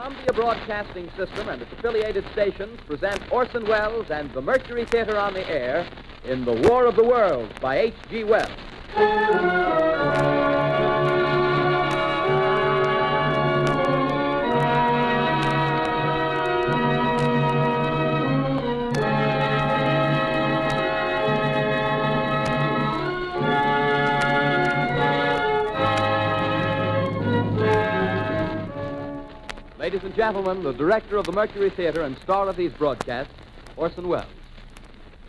Columbia Broadcasting System and its affiliated stations present Orson Welles and the Mercury Theater on the air in The War of the Worlds by H.G. Wells. Ladies and gentlemen, the director of the Mercury Theater and star of these broadcasts, Orson Welles.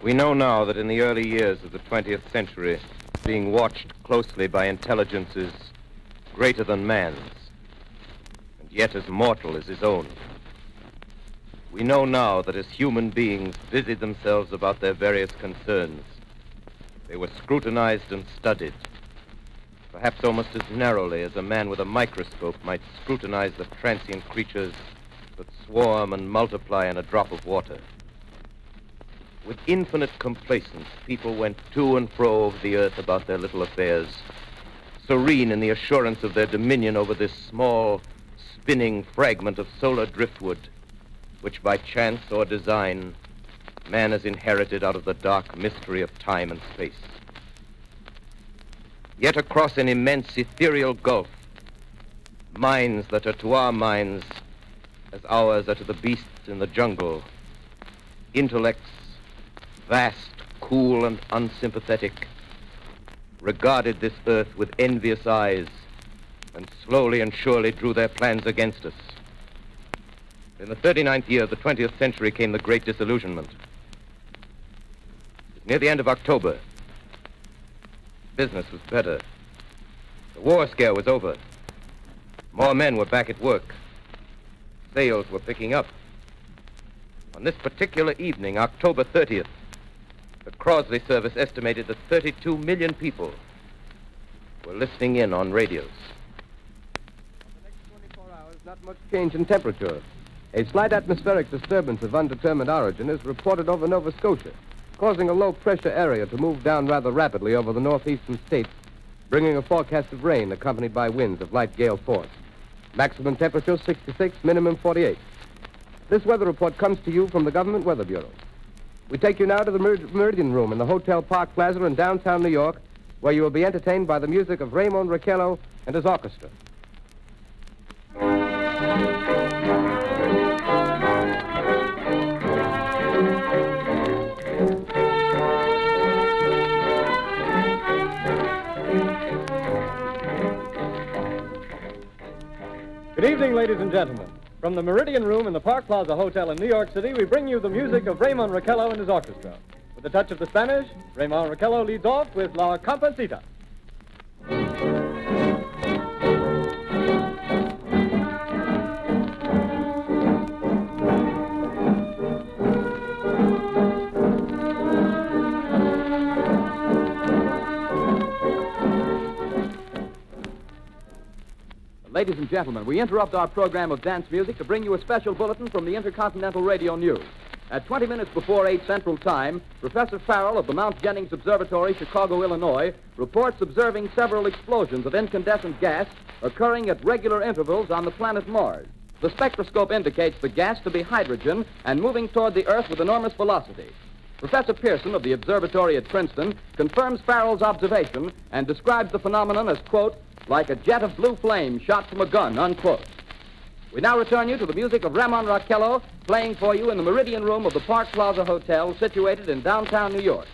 We know now that in the early years of the 20th century, being watched closely by intelligences greater than man's, and yet as mortal as his own. We know now that as human beings busied themselves about their various concerns, they were scrutinized and studied, perhaps almost as narrowly as a man with a microscope might scrutinize the transient creatures that swarm and multiply in a drop of water. With infinite complacence, people went to and fro over the earth about their little affairs, serene in the assurance of their dominion over this small, spinning fragment of solar driftwood, which by chance or design, man has inherited out of the dark mystery of time and space. Yet across an immense ethereal gulf, minds that are to our minds as ours are to the beasts in the jungle, intellects, vast, cool, and unsympathetic, regarded this earth with envious eyes and slowly and surely drew their plans against us. In the 39th year of the 20th century came the Great Disillusionment. Near the end of October, business was better. The war scare was over. More men were back at work. Sales were picking up. On this particular evening, October 30th, the Crosley service estimated that 32 million people were listening in on radios. For the next 24 hours, not much change in temperature. A slight atmospheric disturbance of undetermined origin is reported over Nova Scotia, causing a low-pressure area to move down rather rapidly over the northeastern states, bringing a forecast of rain accompanied by winds of light gale force. Maximum temperature 66, minimum 48. This weather report comes to you from the Government Weather Bureau. We take you now to the Meridian Room in the Hotel Park Plaza in downtown New York, where you will be entertained by the music of Raymond Raquello and his orchestra. Good evening, ladies and gentlemen. From the Meridian Room in the Park Plaza Hotel in New York City, we bring you the music of Raymond Raquello and his orchestra. With a touch of the Spanish, Raymond Raquello leads off with La Comparsita. Ladies and gentlemen, we interrupt our program of dance music to bring you a special bulletin from the Intercontinental Radio News. At 20 minutes before 8 Central Time, Professor Farrell of the Mount Jennings Observatory, Chicago, Illinois, reports observing several explosions of incandescent gas occurring at regular intervals on the planet Mars. The spectroscope indicates the gas to be hydrogen and moving toward the Earth with enormous velocity. Professor Pearson of the observatory at Princeton confirms Farrell's observation and describes the phenomenon as, quote, like a jet of blue flame shot from a gun, unquote. We now return you to the music of Raymond Raquello, playing for you in the Meridian Room of the Park Plaza Hotel, situated in downtown New York.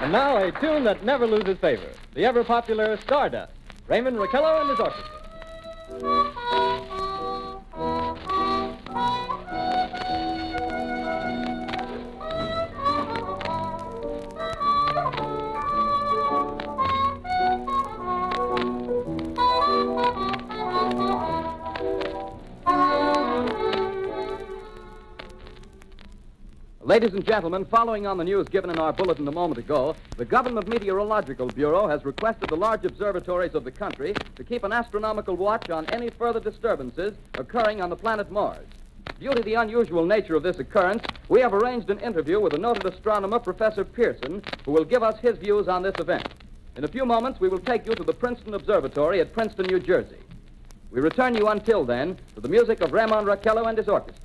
And now a tune that never loses favor, the ever-popular Stardust, Raymond Raquello and his orchestra. Ladies and gentlemen, following on the news given in our bulletin a moment ago, the Government Meteorological Bureau has requested the large observatories of the country to keep an astronomical watch on any further disturbances occurring on the planet Mars. Due to the unusual nature of this occurrence, we have arranged an interview with the noted astronomer, Professor Pearson, who will give us his views on this event. In a few moments, we will take you to the Princeton Observatory at Princeton, New Jersey. We return you until then to the music of Ramon Raquello and his orchestra.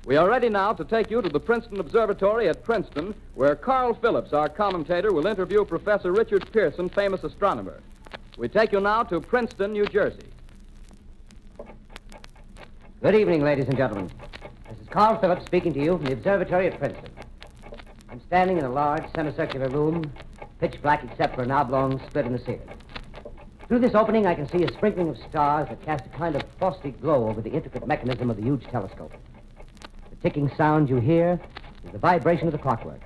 We are ready now to take you to the Princeton Observatory at Princeton, where Carl Phillips, our commentator, will interview Professor Richard Pearson, famous astronomer. We take you now to Princeton, New Jersey. Good evening, ladies and gentlemen. This is Carl Phillips speaking to you from the observatory at Princeton. I'm standing in a large semicircular room, pitch black except for an oblong split in the ceiling. Through this opening, I can see a sprinkling of stars that cast a kind of frosty glow over the intricate mechanism of the huge telescope. The ticking sound you hear is the vibration of the clockwork.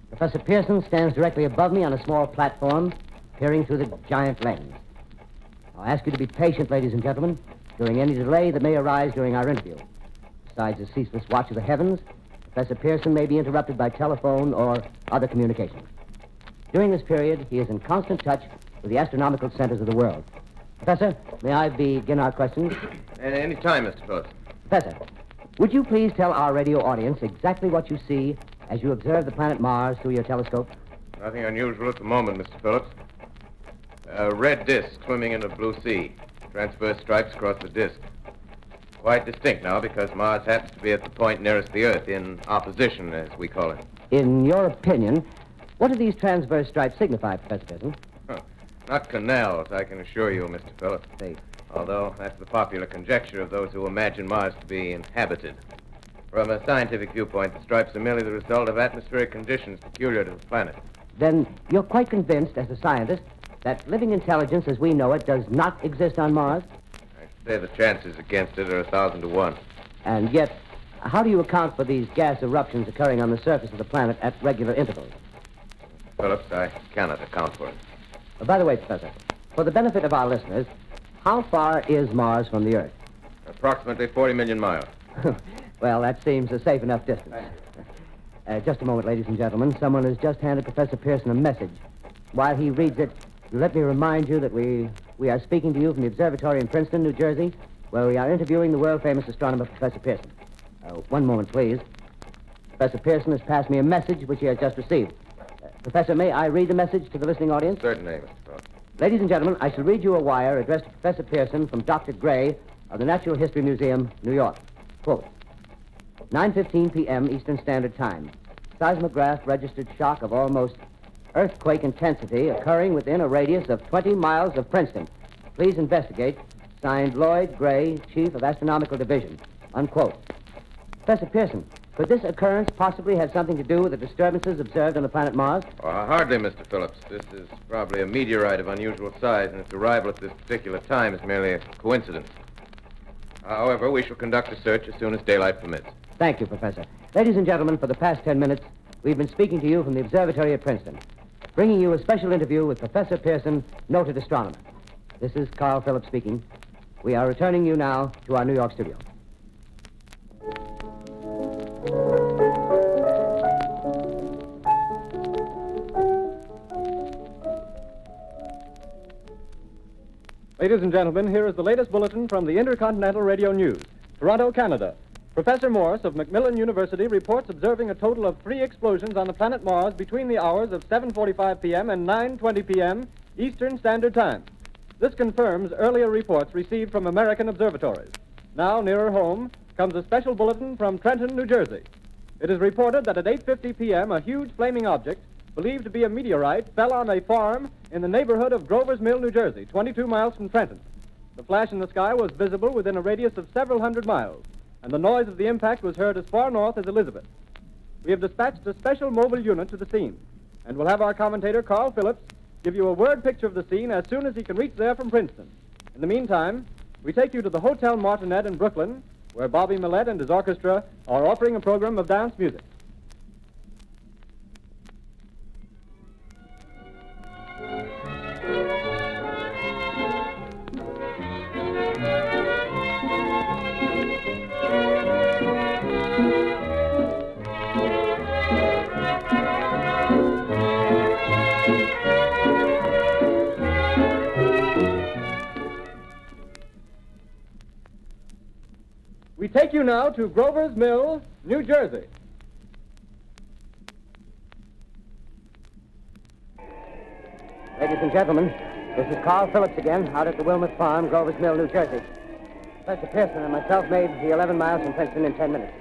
Professor Pearson stands directly above me on a small platform, peering through the giant lens. I'll ask you to be patient, ladies and gentlemen, during any delay that may arise during our interview. Besides the ceaseless watch of the heavens, Professor Pearson may be interrupted by telephone or other communications. During this period, he is in constant touch with the astronomical centers of the world. Professor, may I begin our questions? Any time, Mr. Phillips. Professor, would you please tell our radio audience exactly what you see as you observe the planet Mars through your telescope? Nothing unusual at the moment, Mr. Phillips. A red disk swimming in a blue sea. Transverse stripes across the disk. Quite distinct now because Mars happens to be at the point nearest the Earth, in opposition, as we call it. In your opinion, what do these transverse stripes signify, Professor Pearson? Not canals, I can assure you, Mr. Phillips. Although that's the popular conjecture of those who imagine Mars to be inhabited. From a scientific viewpoint, the stripes are merely the result of atmospheric conditions peculiar to the planet. Then you're quite convinced, as a scientist, that living intelligence as we know it does not exist on Mars? I should say the chances against it are 1,000 to 1. And yet, how do you account for these gas eruptions occurring on the surface of the planet at regular intervals? Phillips, I cannot account for it. By the way, Professor, for the benefit of our listeners, how far is Mars from the Earth? Approximately 40 million miles. Well, that seems a safe enough distance. Just a moment, ladies and gentlemen. Someone has just handed Professor Pearson a message. While he reads it, let me remind you that we are speaking to you from the observatory in Princeton, New Jersey, where we are interviewing the world-famous astronomer, Professor Pearson. One moment, please. Professor Pearson has passed me a message which he has just received. Professor, may I read the message to the listening audience? Certainly, Mr. Phillips. Ladies and gentlemen, I shall read you a wire addressed to Professor Pearson from Dr. Gray of the Natural History Museum, New York. Quote, 9:15 p.m. Eastern Standard Time. Seismograph registered shock of almost earthquake intensity occurring within a radius of 20 miles of Princeton. Please investigate. Signed, Lloyd Gray, Chief of Astronomical Division. Unquote. Professor Pearson, could this occurrence possibly have something to do with the disturbances observed on the planet Mars? Hardly, Mr. Phillips. This is probably a meteorite of unusual size, and its arrival at this particular time is merely a coincidence. However, we shall conduct a search as soon as daylight permits. Thank you, Professor. Ladies and gentlemen, for the past 10 minutes, we've been speaking to you from the observatory at Princeton, bringing you a special interview with Professor Pearson, noted astronomer. This is Carl Phillips speaking. We are returning you now to our New York studio. Ladies and gentlemen, here is the latest bulletin from the Intercontinental Radio News. Toronto, Canada. Professor Morse of Macmillan University reports observing a total of 3 explosions on the planet Mars between the hours of 7:45 p.m. and 9:20 p.m. Eastern Standard Time. This confirms earlier reports received from American observatories. Now, nearer home, comes a special bulletin from Trenton, New Jersey. It is reported that at 8:50 p.m., a huge flaming object, believed to be a meteorite, fell on a farm in the neighborhood of Grover's Mill, New Jersey, 22 miles from Trenton. The flash in the sky was visible within a radius of several hundred miles, and the noise of the impact was heard as far north as Elizabeth. We have dispatched a special mobile unit to the scene, and we'll have our commentator, Carl Phillips, give you a word picture of the scene as soon as he can reach there from Princeton. In the meantime, we take you to the Hotel Martinet in Brooklyn, where Bobby Millette and his orchestra are offering a program of dance music. We take you now to Grover's Mill, New Jersey. Ladies and gentlemen, this is Carl Phillips again, out at the Wilmot Farm, Grover's Mill, New Jersey. Professor Pearson and myself made the 11 miles from Princeton in 10 minutes.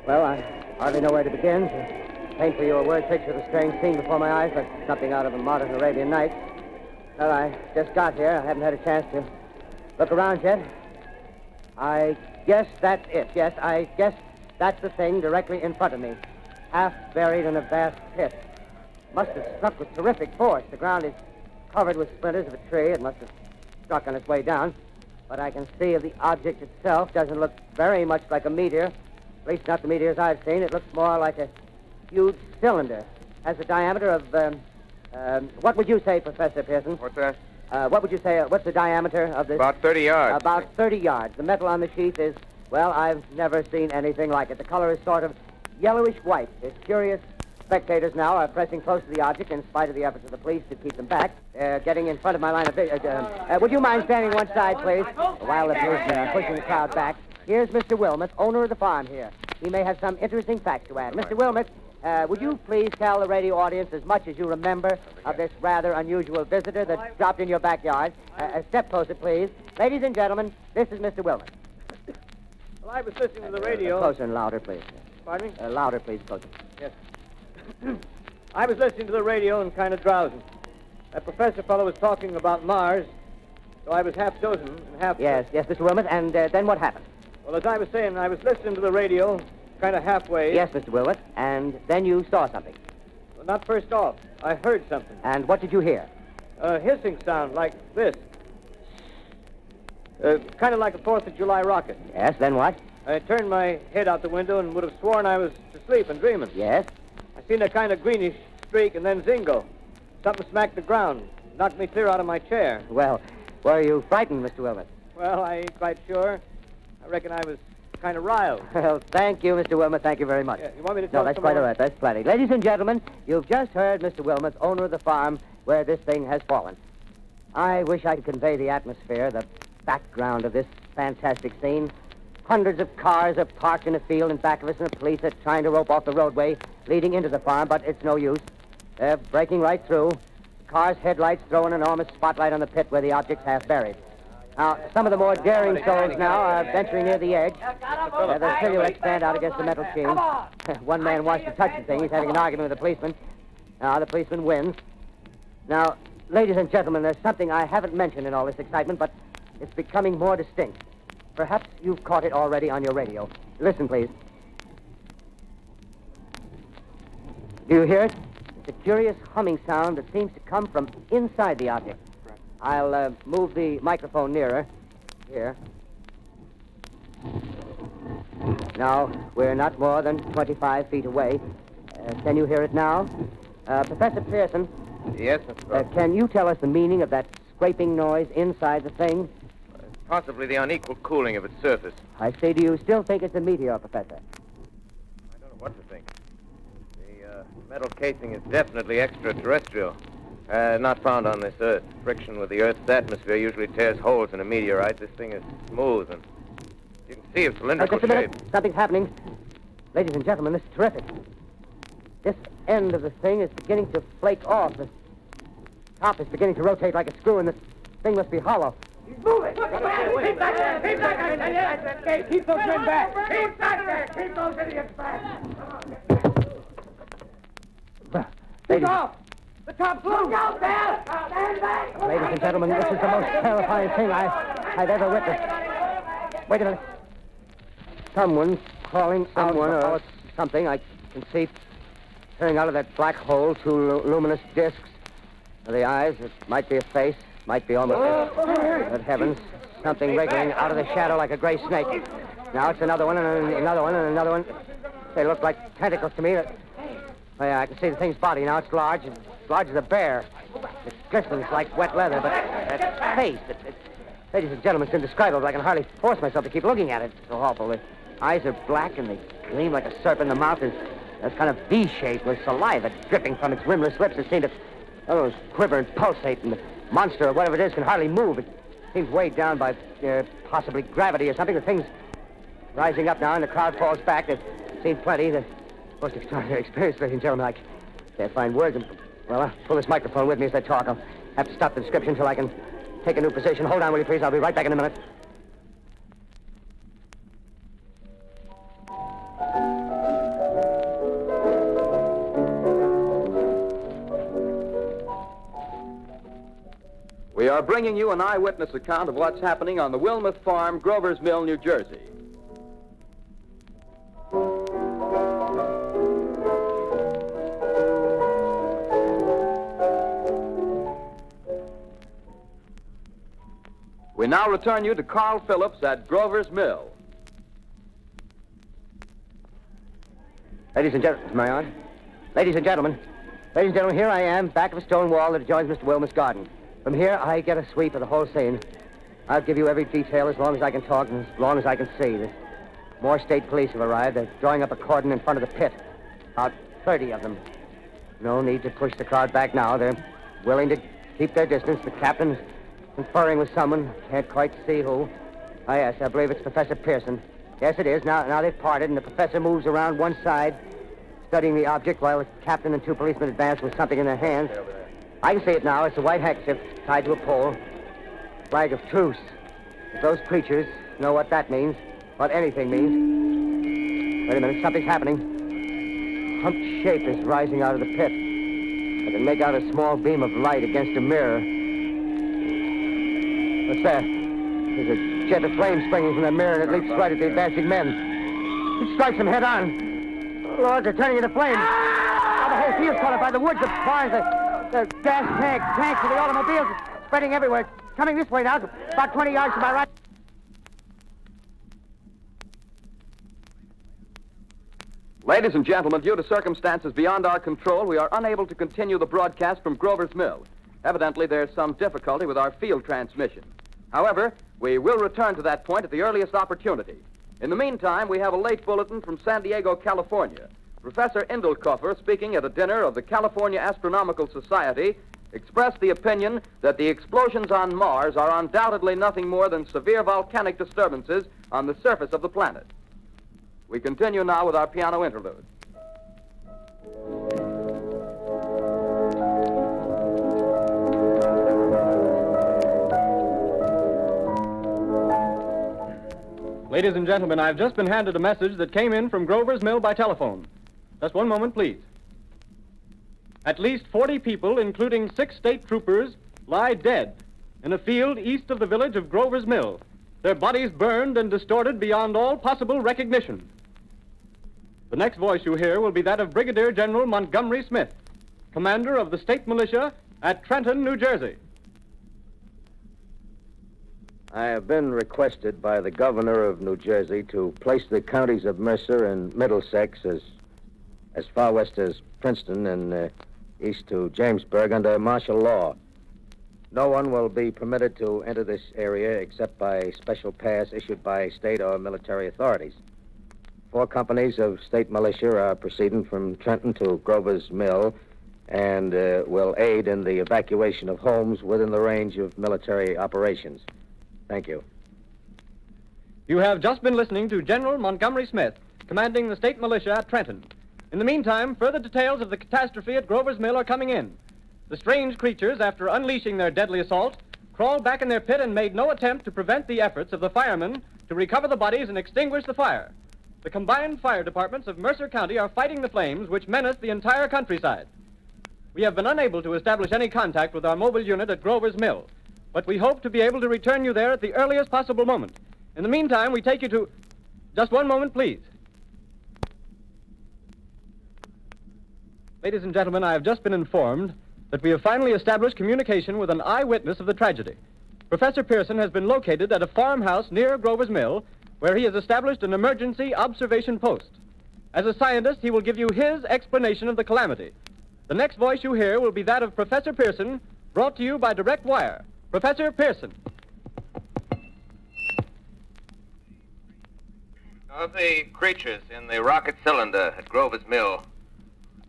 Well, I hardly know where to begin to paint for you a word picture of the strange scene before my eyes, like something out of a modern Arabian Nights. Well, I just got here. I haven't had a chance to look around yet. I guess that's it. Yes, I guess that's the thing directly in front of me, half buried in a vast pit. Must have struck with terrific force. The ground is covered with splinters of a tree. It must have struck on its way down. But I can see the object itself doesn't look very much like a meteor. At least not the meteors I've seen. It looks more like a huge cylinder. Has a diameter of, what would you say, Professor Pearson? What's that? What would you say, what's the diameter of this? About 30 yards. About 30 yards. The metal on the sheath is, well, I've never seen anything like it. The color is sort of yellowish white. There's curious spectators now are pressing close to the object in spite of the efforts of the police to keep them back. They're getting in front of my line of vision. Would you mind standing one side, please, while the police are pushing the crowd back? Here's Mr. Wilmot, owner of the farm here. He may have some interesting facts to add. Mr. Wilmot, would you please tell the radio audience as much as you remember of this rather unusual visitor that dropped in your backyard? Step closer, please. Ladies and gentlemen, this is Mr. Wilmot. Well, I was listening to the radio. Closer and louder, please. Pardon me? Louder, please, closer. Yes. I was listening to the radio and kind of drowsing. That professor fellow was talking about Mars, so I was half dozing and half... Yes, Mr. Wilmot, and then what happened? Well, as I was saying, I was listening to the radio, kind of halfway. Yes, Mr. Wilmot, and then you saw something. Well, not first off. I heard something. And what did you hear? A hissing sound like this. Kind of like a 4th of July rocket. Yes, then what? I turned my head out the window and would have sworn I was asleep and dreaming. Yes? I seen a kind of greenish streak and then zingo. Something smacked the ground, knocked me clear out of my chair. Well, were you frightened, Mr. Wilmot? Well, I ain't quite sure. I reckon I was kind of riled. Well, thank you, Mr. Wilmot. Thank you very much. Yeah, you want me to tell No, that's some quite more? all right. That's plenty. Ladies and gentlemen, you've just heard Mr. Wilmot, owner of the farm where this thing has fallen. I wish I could convey the atmosphere, the background of this fantastic scene. Hundreds of cars are parked in a field in back of us, and the police are trying to rope off the roadway leading into the farm, but it's no use. They're breaking right through. The car's headlights throw an enormous spotlight on the pit where the object's half buried. Now, some of the more daring souls now are venturing near the edge. Their silhouettes stand out against the metal sheen. One man wants to touch the thing. He's having an argument with the policeman. Now, the policeman wins. Now, ladies and gentlemen, there's something I haven't mentioned in all this excitement, but it's becoming more distinct. Perhaps you've caught it already on your radio. Listen, please. Do you hear it? It's a curious humming sound that seems to come from inside the object. I'll move the microphone nearer. Here. Now, we're not more than 25 feet away. Can you hear it now? Professor Pearson. Yes, Can you tell us the meaning of that scraping noise inside the thing? possibly the unequal cooling of its surface. I say, do you still think it's a meteor, Professor? I don't know what to think. The metal casing is definitely extraterrestrial. Not found on this Earth. Friction with the Earth's atmosphere usually tears holes in a meteorite. This thing is smooth, and you can see its cylindrical Just a minute. shape. Something's happening. Ladies and gentlemen, this is terrific. This end of the thing is beginning to flake off. The top is beginning to rotate like a screw, and the thing must be hollow. He's moving! Keep back there! Keep back there! Keep those men back! Keep back there! Keep those idiots back! He's off! The top's loose! Look out there! Stand back! Ladies and gentlemen, this is the most terrifying thing I've ever witnessed. Wait a minute. Someone's crawling out or something. I can see turning out of that black hole two luminous discs. The eyes, it might be a face, might be almost... Good heavens, something wriggling out of the shadow like a gray snake. Now it's another one, and another one, and another one. They look like tentacles to me. Oh, yeah, I can see the thing's body now. It's large as a bear. It glistens like wet leather, but that face, ladies and gentlemen, it's indescribable. I can hardly force myself to keep looking at it. It's so awful. The eyes are black, and they gleam like a serpent. The mouth is kind of V-shaped with saliva dripping from its rimless lips. It seems to quiver and pulsate, and the monster, or whatever it is, can hardly move. It seems weighed down by possibly gravity or something. The thing's rising up now, and the crowd falls back. They've seen plenty. The most extraordinary experience, ladies and gentlemen. I can't find words. Well, I'll pull this microphone with me as I talk. I'll have to stop the description until I can take a new position. Hold on, will you, please? I'll be right back in a minute. We are bringing you an eyewitness account of what's happening on the Wilmuth Farm, Grover's Mill, New Jersey. We now return you to Carl Phillips at Grover's Mill. Ladies and gentlemen, am I on? Ladies and gentlemen, here I am, back of a stone wall that adjoins Mr. Wilmuth's garden. From here, I get a sweep of the whole scene. I'll give you every detail as long as I can talk and as long as I can see. More state police have arrived. They're drawing up a cordon in front of the pit. About 30 of them. No need to push the crowd back now. They're willing to keep their distance. The captain's conferring with someone. Can't quite see who. Ah, yes, I believe it's Professor Pearson. Yes, it is. Now they've parted, and the professor moves around one side, studying the object while the captain and two policemen advance with something in their hands. I can see it now. It's a white handkerchief tied to a pole. Flag of truce. If those creatures know what that means, what anything means. Wait a minute, something's happening. Humped shape is rising out of the pit. I can make out a small beam of light against a mirror. What's that? There's a jet of flame springing from the mirror, and it leaps right at the advancing men. It strikes them head on. Lord, they're turning into flames. Now the whole field's caught up by the woods, the barns, the gas tanks of the automobiles spreading everywhere. It's coming this way now, about 20 yards to my right. Ladies and gentlemen, due to circumstances beyond our control, we are unable to continue the broadcast from Grover's Mill. Evidently, there's some difficulty with our field transmission. However, we will return to that point at the earliest opportunity. In the meantime, we have a late bulletin from San Diego, California. Professor Indelkoffer, speaking at a dinner of the California Astronomical Society, expressed the opinion that the explosions on Mars are undoubtedly nothing more than severe volcanic disturbances on the surface of the planet. We continue now with our piano interlude. Ladies and gentlemen, I've just been handed a message that came in from Grover's Mill by telephone. Just one moment, please. At least 40 people, including 6 state troopers, lie dead in a field east of the village of Grover's Mill. Their bodies burned and distorted beyond all possible recognition. The next voice you hear will be that of Brigadier General Montgomery Smith, commander of the state militia at Trenton, New Jersey. I have been requested by the governor of New Jersey to place the counties of Mercer and Middlesex as far west as Princeton and east to Jamesburg under martial law. No one will be permitted to enter this area except by special pass issued by state or military authorities. 4 companies of state militia are proceeding from Trenton to Grover's Mill and will aid in the evacuation of homes within the range of military operations. Thank you. You have just been listening to General Montgomery Smith, commanding the state militia at Trenton. In the meantime, further details of the catastrophe at Grover's Mill are coming in. The strange creatures, after unleashing their deadly assault, crawled back in their pit and made no attempt to prevent the efforts of the firemen to recover the bodies and extinguish the fire. The combined fire departments of Mercer County are fighting the flames which menace the entire countryside. We have been unable to establish any contact with our mobile unit at Grover's Mill, but we hope to be able to return you there at the earliest possible moment. In the meantime, we take you to... Just one moment, please. Ladies and gentlemen, I have just been informed that we have finally established communication with an eyewitness of the tragedy. Professor Pearson has been located at a farmhouse near Grover's Mill, where he has established an emergency observation post. As a scientist, he will give you his explanation of the calamity. The next voice you hear will be that of Professor Pearson, brought to you by direct wire. Professor Pearson. Of the creatures in the rocket cylinder at Grover's Mill,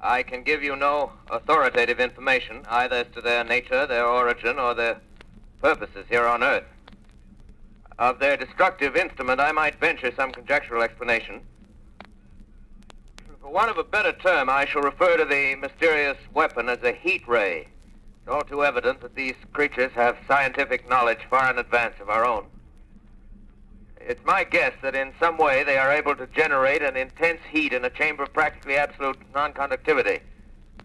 I can give you no authoritative information, either as to their nature, their origin, or their purposes here on Earth. Of their destructive instrument, I might venture some conjectural explanation. For want of a better term, I shall refer to the mysterious weapon as a heat ray. It's all too evident that these creatures have scientific knowledge far in advance of our own. It's my guess that in some way they are able to generate an intense heat in a chamber of practically absolute non-conductivity.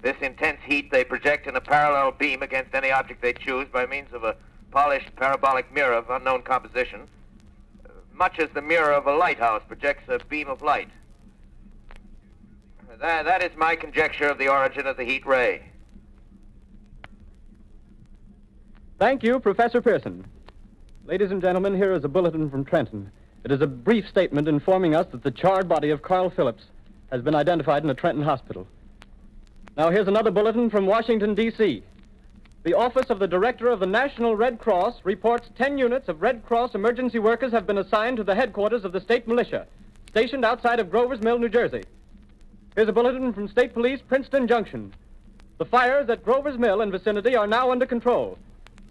This intense heat they project in a parallel beam against any object they choose by means of a polished parabolic mirror of unknown composition, much as the mirror of a lighthouse projects a beam of light. That is my conjecture of the origin of the heat ray. Thank you, Professor Pearson. Ladies and gentlemen, here is a bulletin from Trenton. It is a brief statement informing us that the charred body of Carl Phillips has been identified in a Trenton hospital. Now, here's another bulletin from Washington, D.C. The Office of the Director of the National Red Cross reports 10 units of Red Cross emergency workers have been assigned to the headquarters of the state militia, stationed outside of Grover's Mill, New Jersey. Here's a bulletin from State Police, Princeton Junction. The fires at Grover's Mill and vicinity are now under control.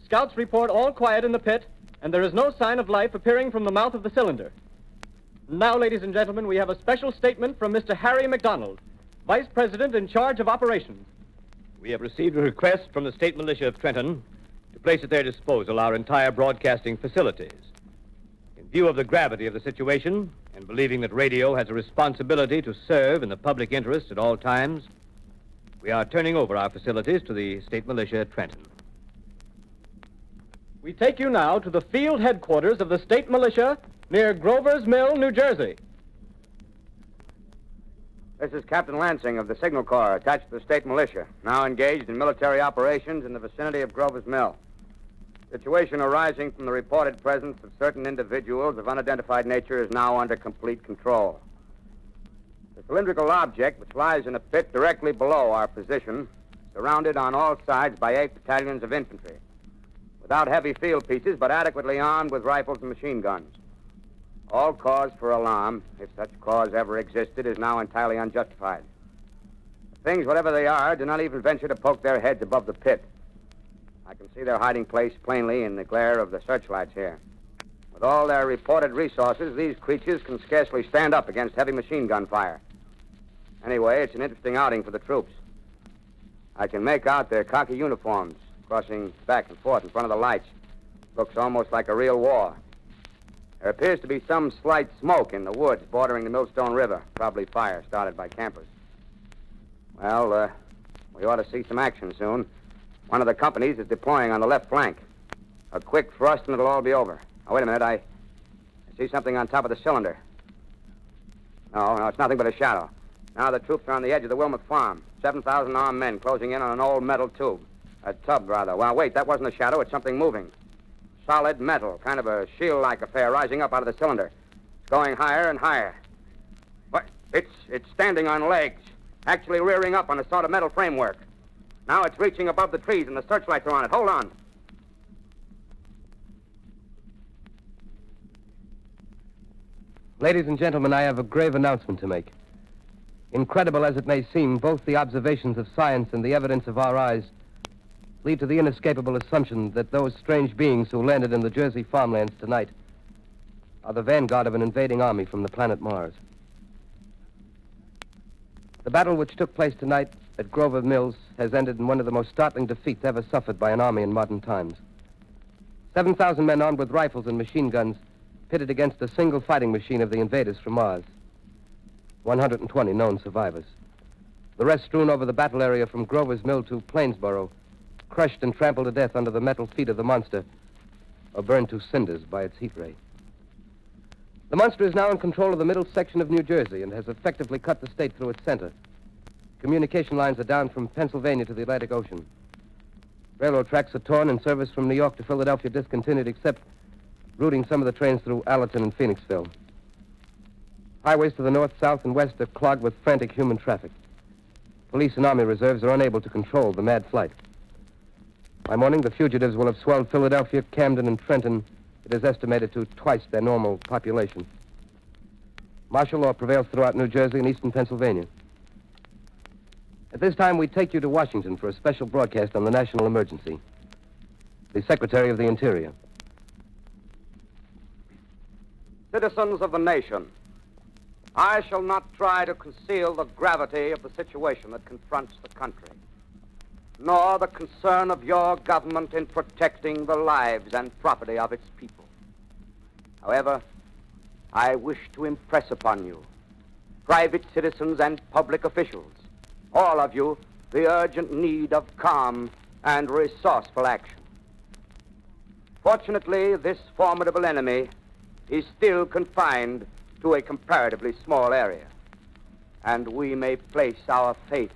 Scouts report all quiet in the pit, and there is no sign of life appearing from the mouth of the cylinder. Now, ladies and gentlemen, we have a special statement from Mr. Harry McDonald, Vice President in charge of operations. We have received a request from the state militia of Trenton to place at their disposal our entire broadcasting facilities. In view of the gravity of the situation, and believing that radio has a responsibility to serve in the public interest at all times, we are turning over our facilities to the state militia at Trenton. We take you now to the field headquarters of the state militia near Grover's Mill, New Jersey. This is Captain Lansing of the Signal Corps, attached to the state militia, now engaged in military operations in the vicinity of Grover's Mill. Situation arising from the reported presence of certain individuals of unidentified nature is now under complete control. The cylindrical object, which lies in a pit directly below our position, surrounded on all sides by 8 battalions of infantry, without heavy field pieces, but adequately armed with rifles and machine guns. All cause for alarm, if such cause ever existed, is now entirely unjustified. Things, whatever they are, do not even venture to poke their heads above the pit. I can see their hiding place plainly in the glare of the searchlights here. With all their reported resources, these creatures can scarcely stand up against heavy machine gun fire. Anyway, it's an interesting outing for the troops. I can make out their khaki uniforms crossing back and forth in front of the lights. Looks almost like a real war. There appears to be some slight smoke in the woods bordering the Millstone River, probably fire started by campers. Well, we ought to see some action soon. One of the companies is deploying on the left flank. A quick thrust and it'll all be over. Now, wait a minute, I see something on top of the cylinder. No, it's nothing but a shadow. Now the troops are on the edge of the Wilmot farm. 7,000 armed men closing in on an old metal tube. A tub, rather. Well, wait, that wasn't a shadow. It's something moving. Solid metal, kind of a shield-like affair rising up out of the cylinder. It's going higher and higher. What? It's standing on legs, actually rearing up on a sort of metal framework. Now it's reaching above the trees and the searchlights are on it. Hold on. Ladies and gentlemen, I have a grave announcement to make. Incredible as it may seem, both the observations of science and the evidence of our eyes lead to the inescapable assumption that those strange beings who landed in the Jersey farmlands tonight are the vanguard of an invading army from the planet Mars. The battle which took place tonight at Grover Mills has ended in one of the most startling defeats ever suffered by an army in modern times. 7,000 men armed with rifles and machine guns pitted against a single fighting machine of the invaders from Mars. 120 known survivors. The rest strewn over the battle area from Grover's Mill to Plainsboro, crushed and trampled to death under the metal feet of the monster, or burned to cinders by its heat ray. The monster is now in control of the middle section of New Jersey and has effectively cut the state through its center. Communication lines are down from Pennsylvania to the Atlantic Ocean. Railroad tracks are torn and service from New York to Philadelphia discontinued except routing some of the trains through Allerton and Phoenixville. Highways to the north, south, and west are clogged with frantic human traffic. Police and Army reserves are unable to control the mad flight. By morning, the fugitives will have swelled Philadelphia, Camden, and Trenton. It is estimated to twice their normal population. Martial law prevails throughout New Jersey and eastern Pennsylvania. At this time, we take you to Washington for a special broadcast on the national emergency. The Secretary of the Interior. Citizens of the nation, I shall not try to conceal the gravity of the situation that confronts the country, nor the concern of your government in protecting the lives and property of its people. However, I wish to impress upon you, private citizens and public officials, all of you, the urgent need of calm and resourceful action. Fortunately, this formidable enemy is still confined to a comparatively small area, and we may place our faith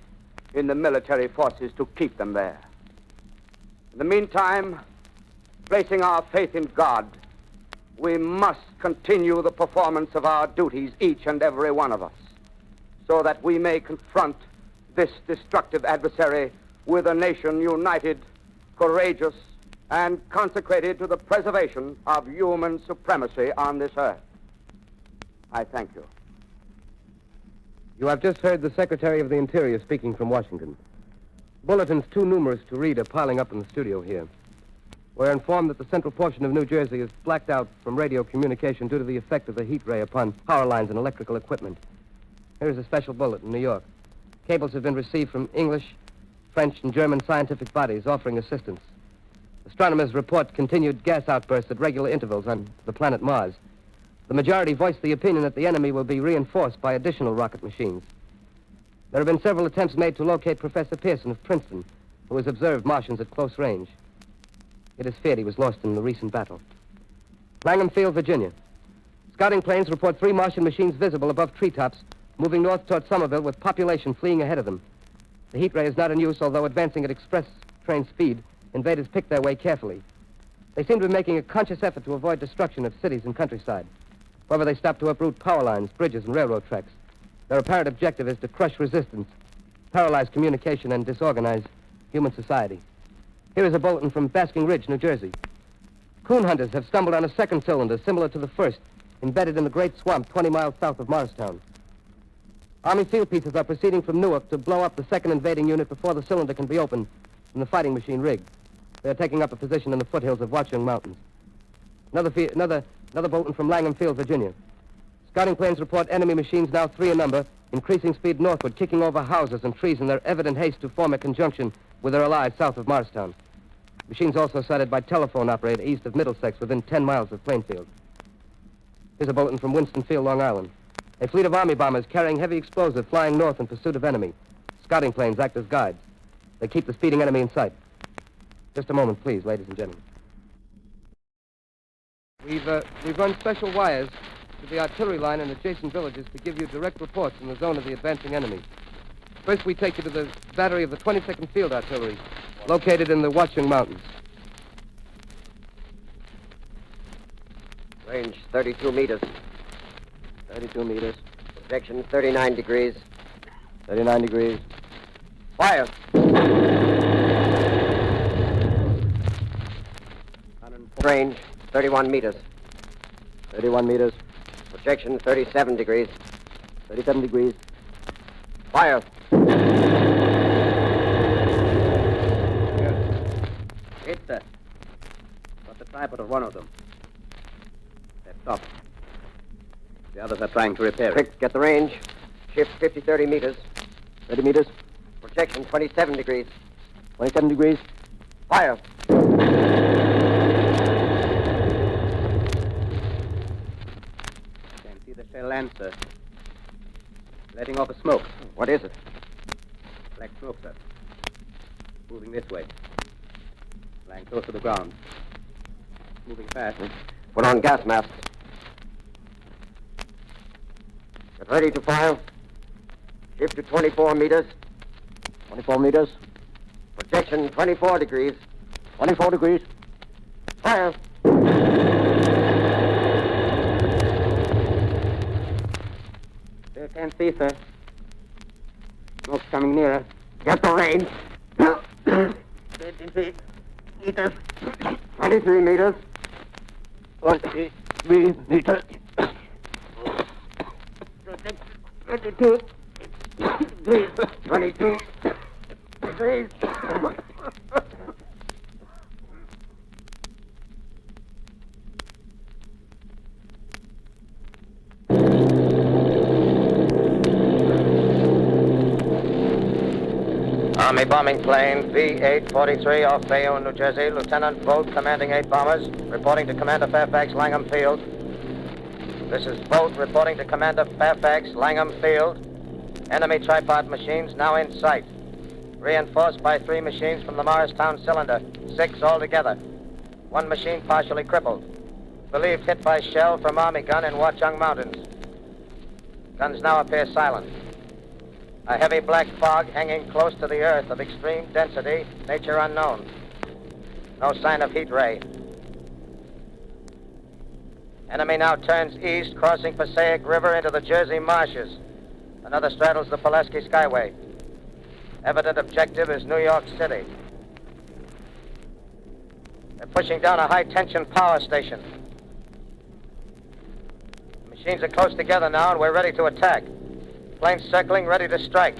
in the military forces to keep them there. In the meantime, placing our faith in God, we must continue the performance of our duties, each and every one of us, so that we may confront this destructive adversary with a nation united, courageous, and consecrated to the preservation of human supremacy on this earth. I thank you. You have just heard the Secretary of the Interior speaking from Washington. Bulletins too numerous to read are piling up in the studio here. We're informed that the central portion of New Jersey is blacked out from radio communication due to the effect of the heat ray upon power lines and electrical equipment. Here's a special bulletin in New York. Cables have been received from English, French, and German scientific bodies offering assistance. Astronomers report continued gas outbursts at regular intervals on the planet Mars. The majority voiced the opinion that the enemy will be reinforced by additional rocket machines. There have been several attempts made to locate Professor Pearson of Princeton, who has observed Martians at close range. It is feared he was lost in the recent battle. Langham Field, Virginia. Scouting planes report 3 Martian machines visible above treetops, moving north toward Somerville with population fleeing ahead of them. The heat ray is not in use, although advancing at express train speed, invaders pick their way carefully. They seem to be making a conscious effort to avoid destruction of cities and countryside. However, they stop to uproot power lines, bridges, and railroad tracks. Their apparent objective is to crush resistance, paralyze communication, and disorganize human society. Here is a bulletin from Basking Ridge, New Jersey. Coon hunters have stumbled on a second cylinder similar to the first, embedded in the great swamp 20 miles south of Morristown. Army field pieces are proceeding from Newark to blow up the second invading unit before the cylinder can be opened and the fighting machine rigged. They are taking up a position in the foothills of Watchung Mountains. Another bulletin from Langham Field, Virginia. Scouting planes report enemy machines, now 3 in number, increasing speed northward, kicking over houses and trees in their evident haste to form a conjunction with their allies south of Morristown. Machines also sighted by telephone operator east of Middlesex within 10 miles of Plainfield. Here's a bulletin from Winston Field, Long Island. A fleet of Army bombers carrying heavy explosive flying north in pursuit of enemy. Scouting planes act as guides. They keep the speeding enemy in sight. Just a moment, please, ladies and gentlemen. We've run special wires to the artillery line and adjacent villages to give you direct reports in the zone of the advancing enemy. First, we take you to the battery of the 22nd Field Artillery, located in the Watchung Mountains. Range 32 meters. 32 meters. Projection 39 degrees. 39 degrees. Fire! Range 31 meters. 31 meters. Projection 37 degrees. 37 degrees. Fire! Hit that. Got the tripod of one of them. They're stopped. The others are trying to repair it. Quick, get the range. Shift 50-30 meters. 30 meters. Projection 27 degrees. 27 degrees. Fire! Can't see the shell answer. Letting off a smoke. What is it? Black smoke, sir. Moving this way. Lying close to the ground. Moving fast. Put on gas masks. Get ready to fire. Shift to 24 meters. 24 meters. Projection 24 degrees. 24 degrees. Fire. Still can't see, sir. Smoke's coming nearer. Get the range. 50 feet. Meters. 23 meters. 23 meters. 22. 22. Degrees. Army bombing plane V-843 off Bayonne, New Jersey. Lieutenant Vogt, commanding 8 bombers, reporting to Commander Fairfax, Langham Field. This is Vogt reporting to Commander Fairfax, Langham Field. Enemy tripod machines now in sight. Reinforced by 3 machines from the Morristown cylinder. 6 altogether. 1 machine partially crippled. Believed hit by shell from Army gun in Watchung Mountains. Guns now appear silent. A heavy black fog hanging close to the earth of extreme density, nature unknown. No sign of heat ray. Enemy now turns east, crossing Passaic River into the Jersey marshes. Another straddles the Pulaski Skyway. Evident objective is New York City. They're pushing down a high-tension power station. The machines are close together now, and we're ready to attack. Planes circling, ready to strike.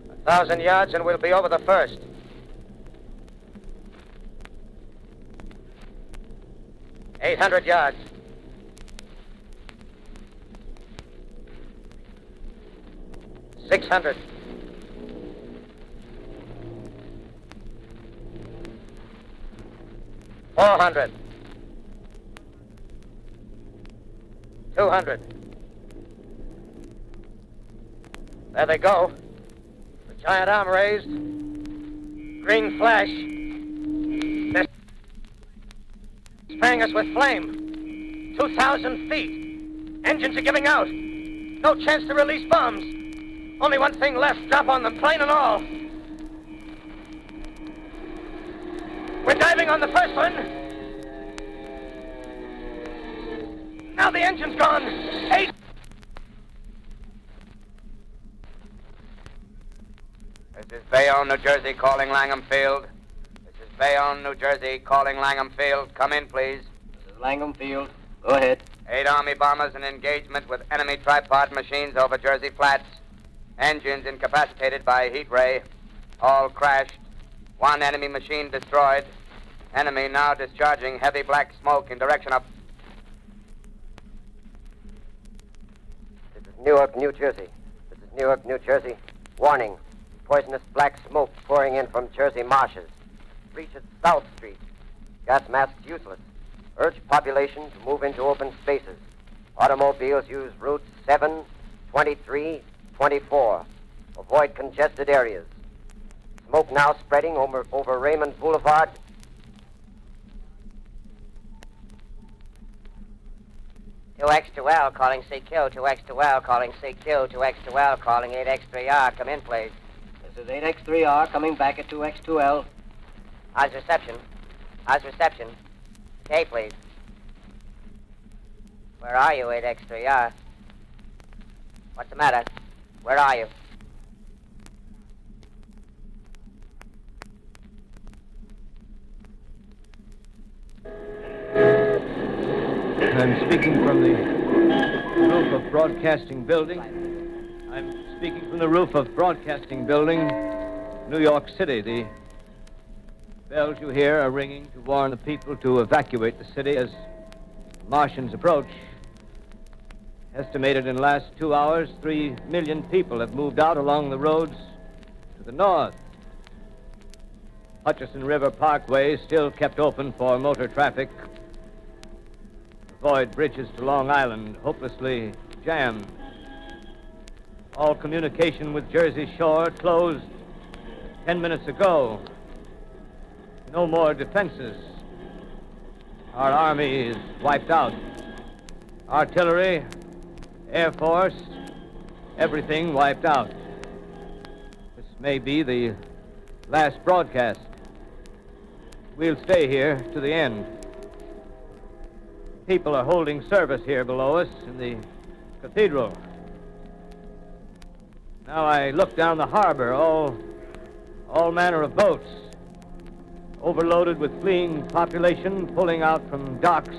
1,000 yards, and we'll be over the first. $800 yards. $600. $400. 200. There they go. The giant arm raised. Green flash. They're spraying us with flame. 2,000 feet. Engines are giving out. No chance to release bombs. Only one thing left. Drop on them, plane and all. We're diving on the first one. Now the engine's gone. 8. This is Bayonne, New Jersey, calling Langham Field. This is Bayonne, New Jersey, calling Langham Field. Come in, please. This is Langham Field. Go ahead. 8 Army bombers in engagement with enemy tripod machines over Jersey Flats. Engines incapacitated by heat ray. All crashed. 1 enemy machine destroyed. Enemy now discharging heavy black smoke in direction of... Newark, New Jersey. This is Newark, New Jersey. Warning. Poisonous black smoke pouring in from Jersey marshes. Reach at South Street. Gas masks useless. Urge population to move into open spaces. Automobiles use routes 7, 23, 24. Avoid congested areas. Smoke now spreading over Raymond Boulevard. Two X2L calling CQ, 2X2L calling CQ, 2X2L calling 8X3R. Come in, please. This is 8X3R coming back at 2X2L. How's reception? How's reception? Okay, please. Where are you, 8X3R? What's the matter? Where are you? I'm speaking from the roof of Broadcasting Building. New York City. The bells you hear are ringing to warn the people to evacuate the city as Martians approach. Estimated in the last 2 hours, 3 million people have moved out along the roads to the north. Hutchison River Parkway is still kept open for motor traffic. Avoid bridges to Long Island, hopelessly jammed. All communication with Jersey Shore closed 10 minutes ago. No more defenses. Our army is wiped out. Artillery, Air Force, everything wiped out. This may be the last broadcast. We'll stay here to the end. People are holding service here below us in the cathedral. Now I look down the harbor, all manner of boats, overloaded with fleeing population pulling out from docks.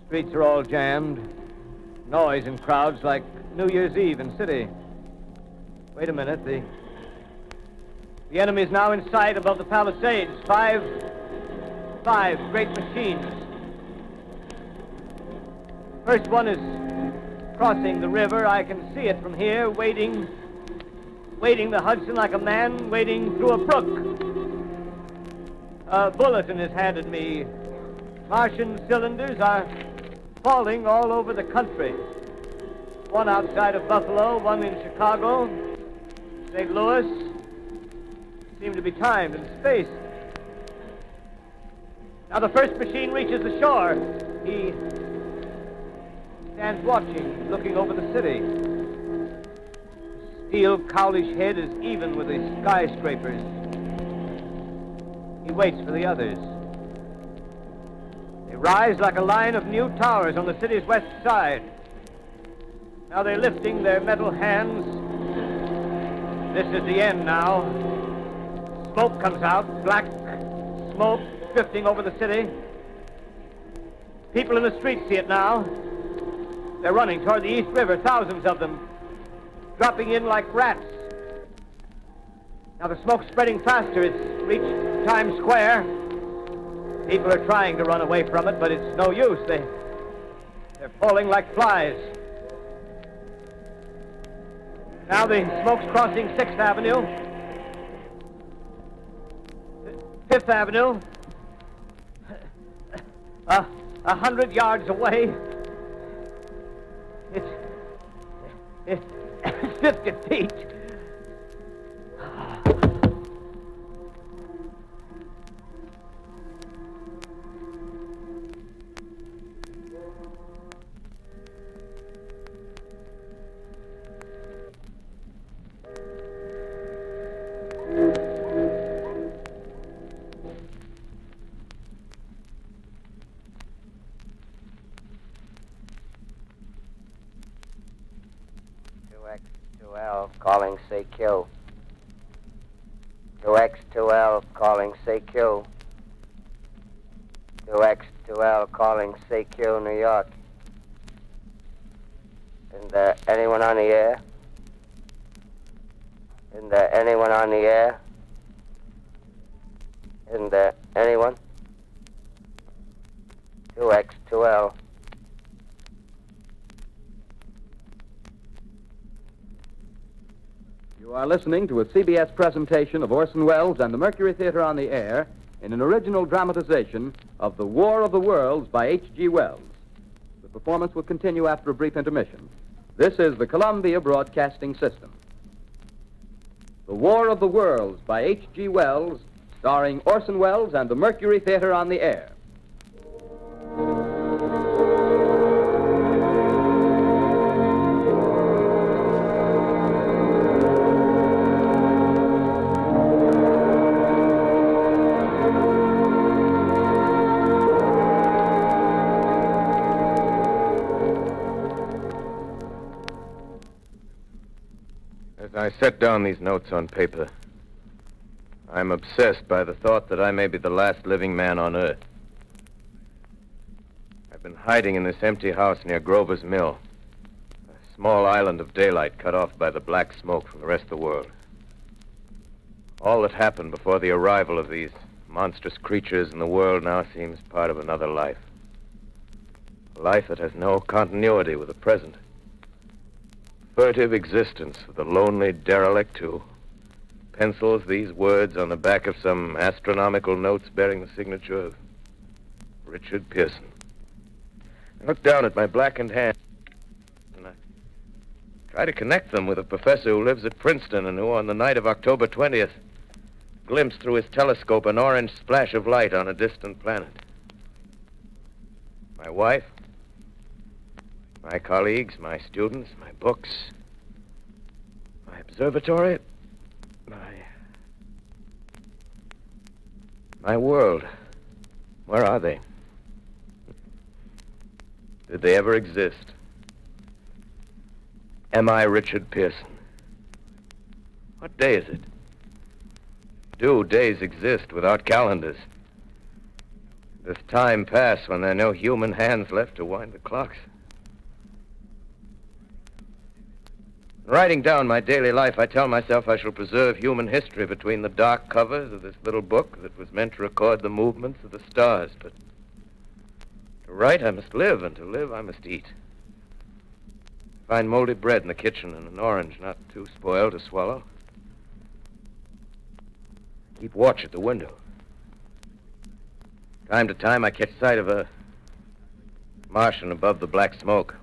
Streets are all jammed. Noise and crowds like New Year's Eve in city. Wait a minute, the enemy is now in sight above the Palisades. Five great machines. First one is crossing the river. I can see it from here, wading the Hudson like a man wading through a brook. A bulletin is handed me. Martian cylinders are falling all over the country. One outside of Buffalo, one in Chicago, St. Louis. Seem to be timed and spaced. Now the first machine reaches the shore. He stands watching, looking over the city. His steel cowlish head is even with the skyscrapers. He waits for the others. They rise like a line of new towers on the city's west side. Now they're lifting their metal hands. This is the end now. Smoke comes out, black smoke drifting over the city. People in the streets see it now. They're running toward the East River, thousands of them, dropping in like rats. Now the smoke's spreading faster. It's reached Times Square. People are trying to run away from it, but it's no use. They're falling like flies. Now the smoke's crossing 6th Avenue, 5th Avenue, 100 yards away. It's 50 feet. Calling CQ. 2X2L calling CQ. 2X2L calling CQ, New York. Isn't there anyone on the air? Isn't there anyone on the air? Isn't there anyone? 2X2L. You are listening to a CBS presentation of Orson Welles and the Mercury Theater on the Air in an original dramatization of The War of the Worlds by H.G. Wells. The performance will continue after a brief intermission. This is the Columbia Broadcasting System. The War of the Worlds by H.G. Wells, starring Orson Welles and the Mercury Theater on the Air. I set down these notes on paper. I'm obsessed by the thought that I may be the last living man on Earth. I've been hiding in this empty house near Grover's Mill, a small island of daylight cut off by the black smoke from the rest of the world. All that happened before the arrival of these monstrous creatures in the world now seems part of another life. A life that has no continuity with the present. Furtive existence of the lonely derelict who pencils these words on the back of some astronomical notes bearing the signature of Richard Pearson. I look down at my blackened hand and I try to connect them with a professor who lives at Princeton and who, on the night of October 20th, glimpsed through his telescope an orange splash of light on a distant planet. My wife, My colleagues, my students, my books, my observatory, my world. Where are they? Did they ever exist? Am I Richard Pearson? What day is it? Do days exist without calendars? Does time pass when there are no human hands left to wind the clocks? In writing down my daily life, I tell myself I shall preserve human history between the dark covers of this little book that was meant to record the movements of the stars. But to write, I must live, and to live, I must eat. Find moldy bread in the kitchen and an orange not too spoiled to swallow. Keep watch at the window. Time to time, I catch sight of a Martian above the black smoke.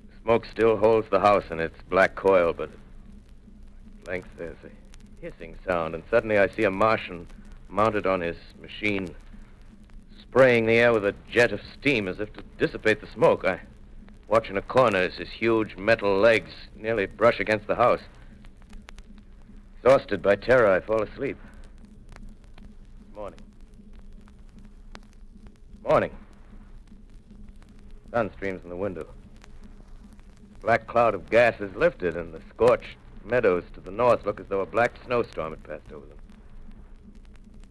The smoke still holds the house in its black coil, but at length there's a hissing sound, and suddenly I see a Martian mounted on his machine, spraying the air with a jet of steam as if to dissipate the smoke. I watch in a corner as his huge metal legs nearly brush against the house. Exhausted by terror, I fall asleep. Morning. Morning. Sun streams in the window. Black cloud of gas is lifted, and the scorched meadows to the north look as though a black snowstorm had passed over them.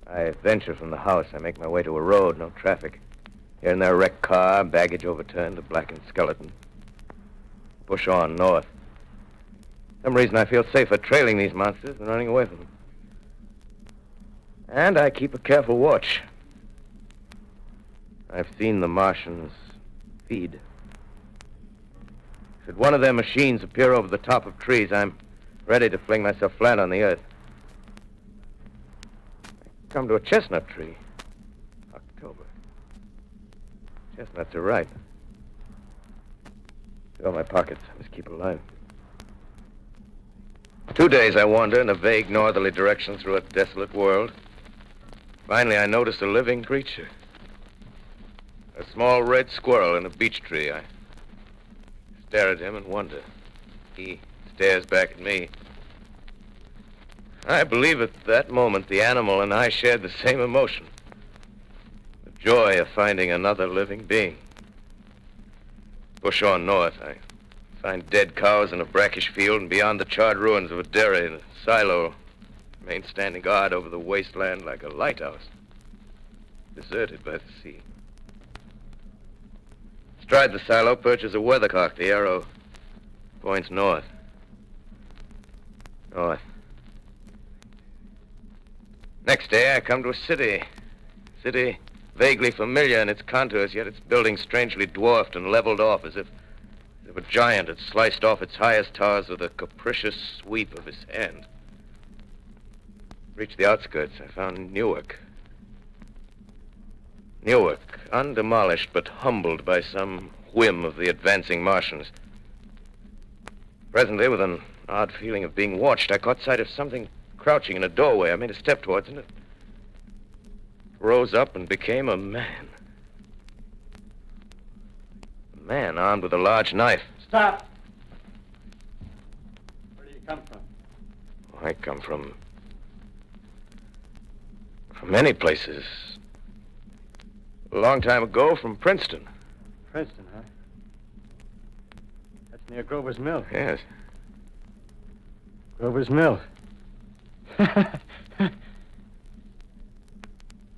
I venture from the house. I make my way to a road, no traffic. Here and there, a wrecked car, baggage overturned, a blackened skeleton. Push on north. For some reason, I feel safer trailing these monsters than running away from them. And I keep a careful watch. I've seen the Martians feed. Should one of their machines appear over the top of trees, I'm ready to fling myself flat on the earth. I come to a chestnut tree. October. Chestnuts are ripe. Fill my pockets. I must keep alive. 2 days I wander in a vague northerly direction through a desolate world. Finally, I notice a living creature. A small red squirrel in a beech tree. I stare at him and wonder. He stares back at me. I believe at that moment the animal and I shared the same emotion. The joy of finding another living being. Push on north. I find dead cows in a brackish field, and beyond the charred ruins of a dairy and a silo remain standing guard over the wasteland like a lighthouse, deserted by the sea. Astride the silo perches a weathercock. The arrow points north. North. Next day, I come to a city. City vaguely familiar in its contours, yet its buildings strangely dwarfed and leveled off as if a giant had sliced off its highest towers with a capricious sweep of his hand. Reached the outskirts. I found Newark. Newark, undemolished but humbled by some whim of the advancing Martians. Presently, with an odd feeling of being watched, I caught sight of something crouching in a doorway. I made a step towards it, and it rose up and became a man. A man armed with a large knife. Stop! Where do you come from? I come from many places. A long time ago, from Princeton. Princeton, huh? That's near Grover's Mill. Yes. Grover's Mill.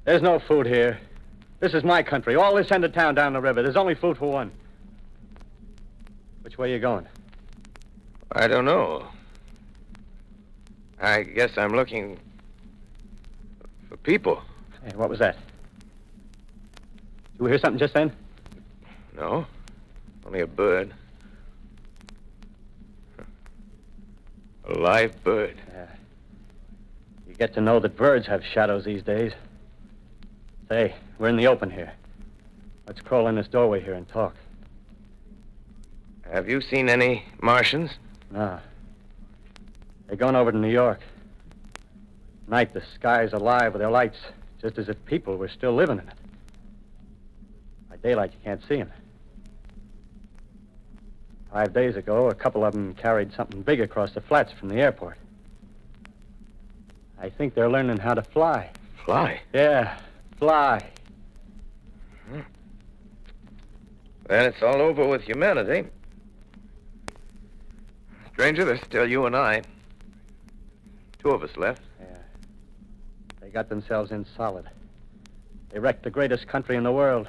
There's no food here. This is my country. All this end of town down the river. There's only food for one. Which way are you going? I don't know. I guess I'm looking for people. Hey, what was that? Did you hear something just then? No. Only a bird. A live bird. Yeah. You get to know that birds have shadows these days. Say, we're in the open here. Let's crawl in this doorway here and talk. Have you seen any Martians? No. They're going over to New York. Night, the sky's alive with their lights, just as if people were still living in it. By daylight, you can't see them. 5 days ago, a couple of them carried something big across the flats from the airport. I think they're learning how to fly. Fly? Yeah, fly. Well, it's all over with humanity. Stranger, there's still you and I. 2 of us left. Yeah. They got themselves in solid. They wrecked the greatest country in the world.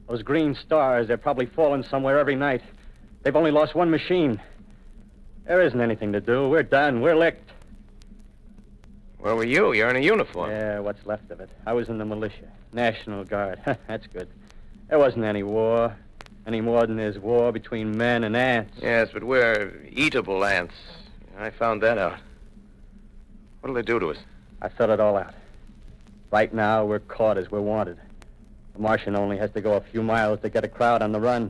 Those green stars, they're probably falling somewhere every night. They've only lost 1 machine. There isn't anything to do. We're done. We're licked. Where were you? You're in a uniform. Yeah, what's left of it. I was in the militia. National Guard. That's good. There wasn't any war. Any more than there's war between men and ants. Yes, but we're eatable ants. I found that out. What'll they do to us? I thought it all out. Right now, we're caught as we're wanted. The Martian only has to go a few miles to get a crowd on the run.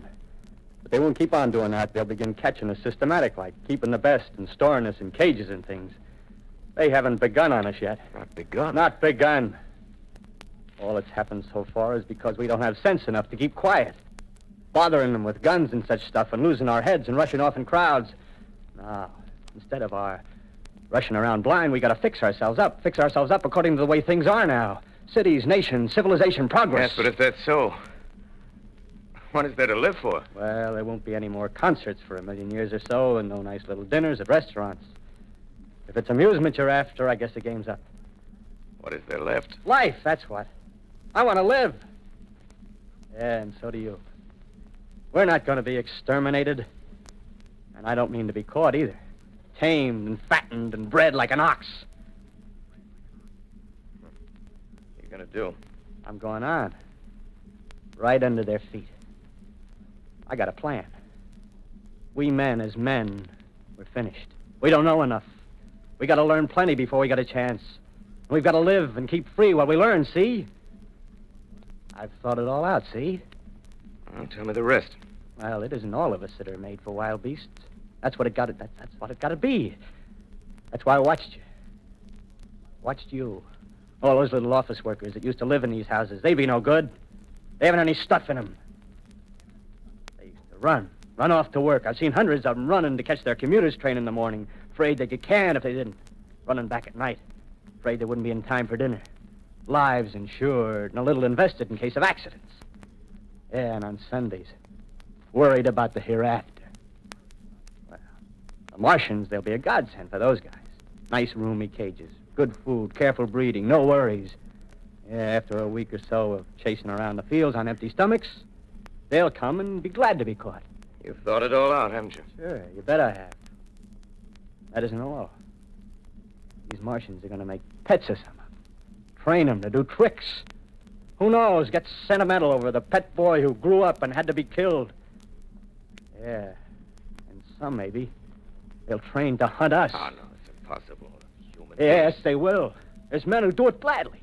But they won't keep on doing that. They'll begin catching us systematic, like keeping the best and storing us in cages and things. They haven't begun on us yet. Not begun? Not begun. All that's happened so far is because we don't have sense enough to keep quiet. Bothering them with guns and such stuff and losing our heads and rushing off in crowds. Now, instead of our rushing around blind, we got to fix ourselves up according to the way things are now. Cities, nations, civilization, progress. Yes, but if that's so, what is there to live for? Well, there won't be any more concerts for 1,000,000 years or so, and no nice little dinners at restaurants. If it's amusement you're after, I guess the game's up. What is there left? Life, that's what. I want to live. Yeah, and so do you. We're not going to be exterminated. And I don't mean to be caught either. Tamed and fattened and bred like an ox. What are you going to do? I'm going on. Right under their feet. I got a plan. We men, as men, we're finished. We don't know enough. We got to learn plenty before we get a chance. And we've got to live and keep free while we learn, see? I've thought it all out, see? Well, tell me the rest. Well, it isn't all of us that are made for wild beasts. That's what it got. That's what it got to be. That's why I watched you. Watched you. All those little office workers that used to live in these houses. They be no good. They haven't any stuff in them. They used to run off to work. I've seen hundreds of them running to catch their commuters train in the morning, afraid they'd get canned if they didn't. Running back at night, afraid they wouldn't be in time for dinner. Lives insured and a little invested in case of accidents. Yeah, and on Sundays, worried about the hereafter. Well, the Martians, they'll be a godsend for those guys. Nice, roomy cages, good food, careful breeding, no worries. Yeah, after a week or so of chasing around the fields on empty stomachs, they'll come and be glad to be caught. You've thought it all out, haven't you? Sure, you bet I have. That isn't all. These Martians are going to make pets of some of them. Train them to do tricks. Who knows, get sentimental over the pet boy who grew up and had to be killed. Yeah, and some, maybe, they'll train to hunt us. Oh, no, it's impossible. Human Yes, beings. they will. There's men who do it gladly.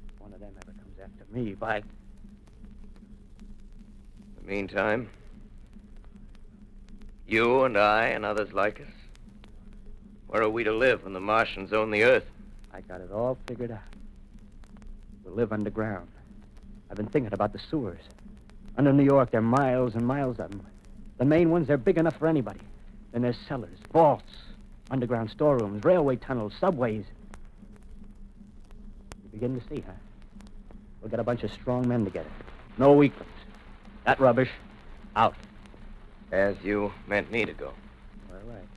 If one of them ever comes after me, by... In the meantime, you and I and others like us, where are we to live when the Martians own the Earth? I got it all figured out. We'll live underground. I've been thinking about the sewers. Under New York, there are miles and miles of them. The main ones, they're big enough for anybody. Then there's cellars, vaults, underground storerooms, railway tunnels, subways. You begin to see, huh? We'll get a bunch of strong men together. No weaklings. That rubbish, out. As you meant me to go. All right.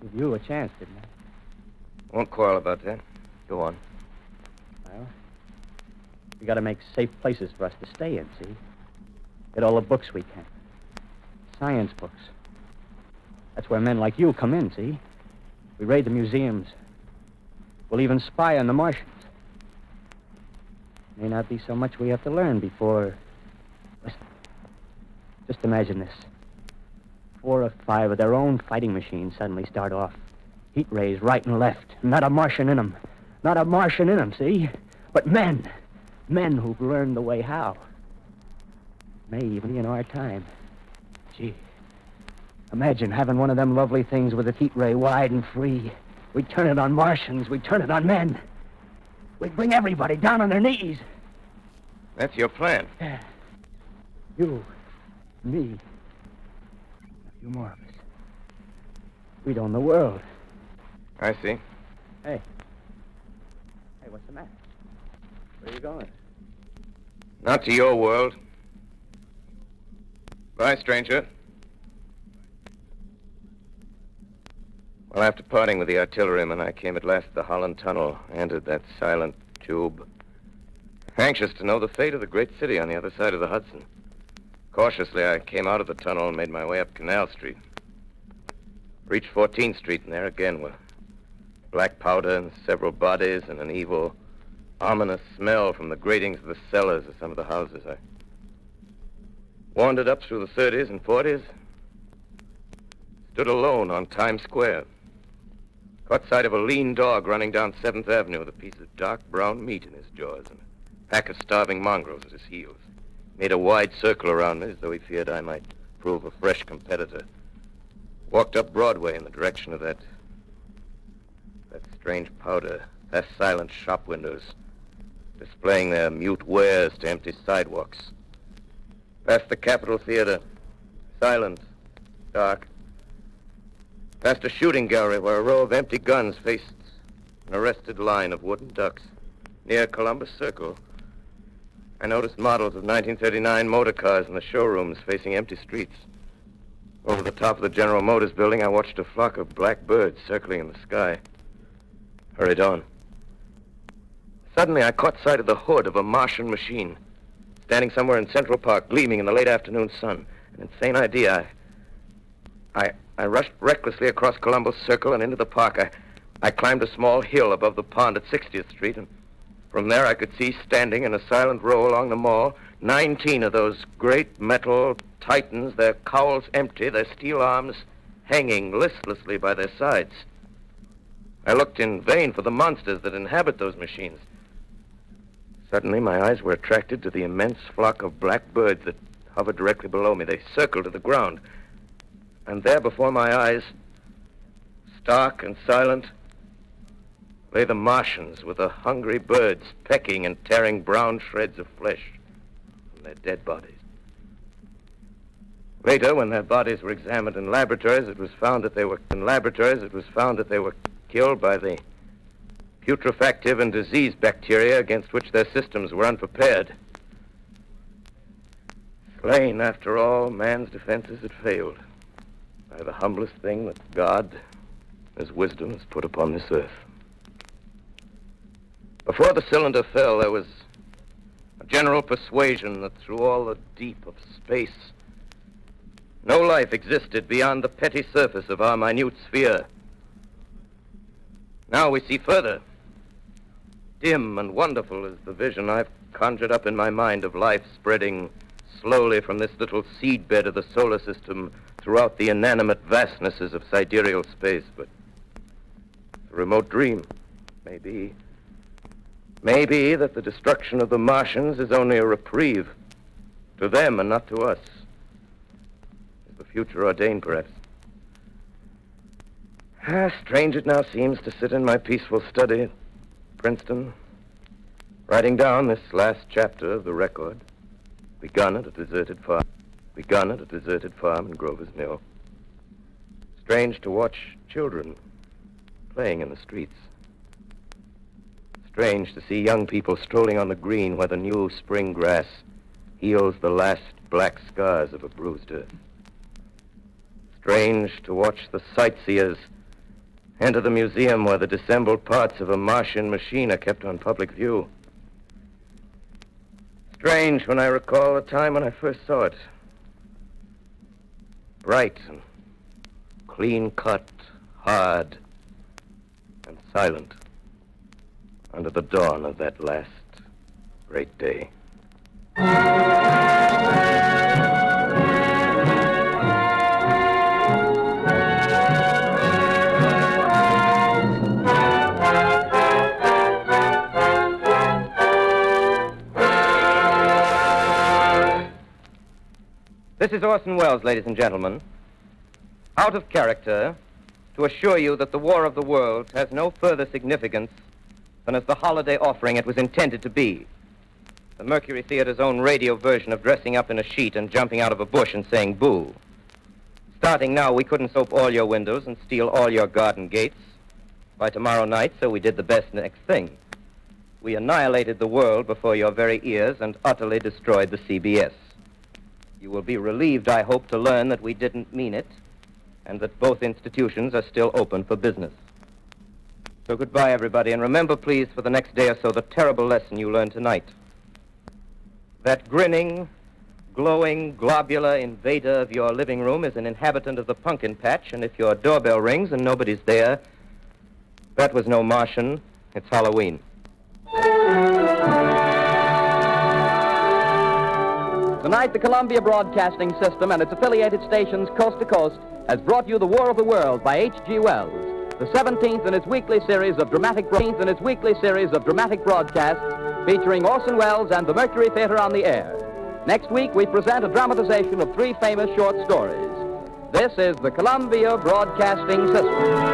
Give you a chance, didn't I? Won't quarrel about that. Go on. Well, we got to make safe places for us to stay in, see? Get all the books we can. Science books. That's where men like you come in, see? We raid the museums. We'll even spy on the Martians. May not be so much we have to learn before... Listen. Just imagine this. 4 or 5 of their own fighting machines suddenly start off. Heat rays right and left. Not a Martian in them. Not a Martian in them, see? But men. Men who've learned the way how. May even be in our time. Gee. Imagine having one of them lovely things with its heat ray wide and free. We'd turn it on Martians. We'd turn it on men. We'd bring everybody down on their knees. That's your plan. Yeah. You, me, few more of us. We'd own the world. I see. Hey, what's the matter? Where are you going? Not to your world. Bye, stranger. Well, after parting with the artilleryman, I came at last to the Holland Tunnel, entered that silent tube, anxious to know the fate of the great city on the other side of the Hudson. Cautiously, I came out of the tunnel and made my way up Canal Street. Reached 14th Street, and there again were black powder and several bodies and an evil, ominous smell from the gratings of the cellars of some of the houses. I wandered up through the 30s and 40s, stood alone on Times Square, caught sight of a lean dog running down 7th Avenue with a piece of dark brown meat in his jaws and a pack of starving mongrels at his heels. Made a wide circle around me as though he feared I might prove a fresh competitor. Walked up Broadway in the direction of that strange powder, past silent shop windows, displaying their mute wares to empty sidewalks. Past the Capitol Theater, silent, dark. Past a shooting gallery where a row of empty guns faced an arrested line of wooden ducks. Near Columbus Circle, I noticed models of 1939 motor cars in the showrooms facing empty streets. Over the top of the General Motors building, I watched a flock of black birds circling in the sky. Hurried on. Suddenly, I caught sight of the hood of a Martian machine, standing somewhere in Central Park, gleaming in the late afternoon sun. An insane idea. I rushed recklessly across Columbus Circle and into the park. I climbed a small hill above the pond at 60th Street, and from there I could see standing in a silent row along the mall 19 of those great metal titans, their cowls empty, their steel arms hanging listlessly by their sides. I looked in vain for the monsters that inhabit those machines. Suddenly, my eyes were attracted to the immense flock of black birds that hovered directly below me. They circled to the ground. And there before my eyes, stark and silent, lay the Martians with the hungry birds pecking and tearing brown shreds of flesh from their dead bodies. Later, when their bodies were examined in laboratories, it was found that they were killed by the putrefactive and disease bacteria against which their systems were unprepared. Slain, after all, man's defenses had failed by the humblest thing that God, His wisdom, has put upon this earth. Before the cylinder fell, there was a general persuasion that through all the deep of space, no life existed beyond the petty surface of our minute sphere. Now we see further. Dim and wonderful is the vision I've conjured up in my mind of life spreading slowly from this little seedbed of the solar system throughout the inanimate vastnesses of sidereal space. But a remote dream, maybe. Maybe that the destruction of the Martians is only a reprieve to them and not to us. Is the future ordained, perhaps? Strange it now seems to sit in my peaceful study at Princeton, writing down this last chapter of the record, begun at a deserted farm in Grover's Mill. Strange to watch children playing in the streets. Strange to see young people strolling on the green where the new spring grass heals the last black scars of a bruised earth. Strange to watch the sightseers enter the museum where the dissembled parts of a Martian machine are kept on public view. Strange when I recall the time when I first saw it. Bright and clean-cut, hard and silent under the dawn of that last great day. This is Orson Welles, ladies and gentlemen. Out of character, to assure you that the War of the Worlds has no further significance than as the holiday offering it was intended to be. The Mercury Theater's own radio version of dressing up in a sheet and jumping out of a bush and saying boo. Starting now, we couldn't soap all your windows and steal all your garden gates. By tomorrow night, so we did the best next thing. We annihilated the world before your very ears and utterly destroyed the CBS. You will be relieved, I hope, to learn that we didn't mean it, and that both institutions are still open for business. So goodbye, everybody, and remember, please, for the next day or so, the terrible lesson you learned tonight. That grinning, glowing, globular invader of your living room is an inhabitant of the pumpkin patch, and if your doorbell rings and nobody's there, that was no Martian, it's Halloween. Tonight, the Columbia Broadcasting System and its affiliated stations coast to coast has brought you The War of the World by H.G. Wells, the 17th in its weekly series of dramatic broadcasts featuring Orson Welles and the Mercury Theater on the air. Next week, we present a dramatization of 3 famous short stories. This is the Columbia Broadcasting System.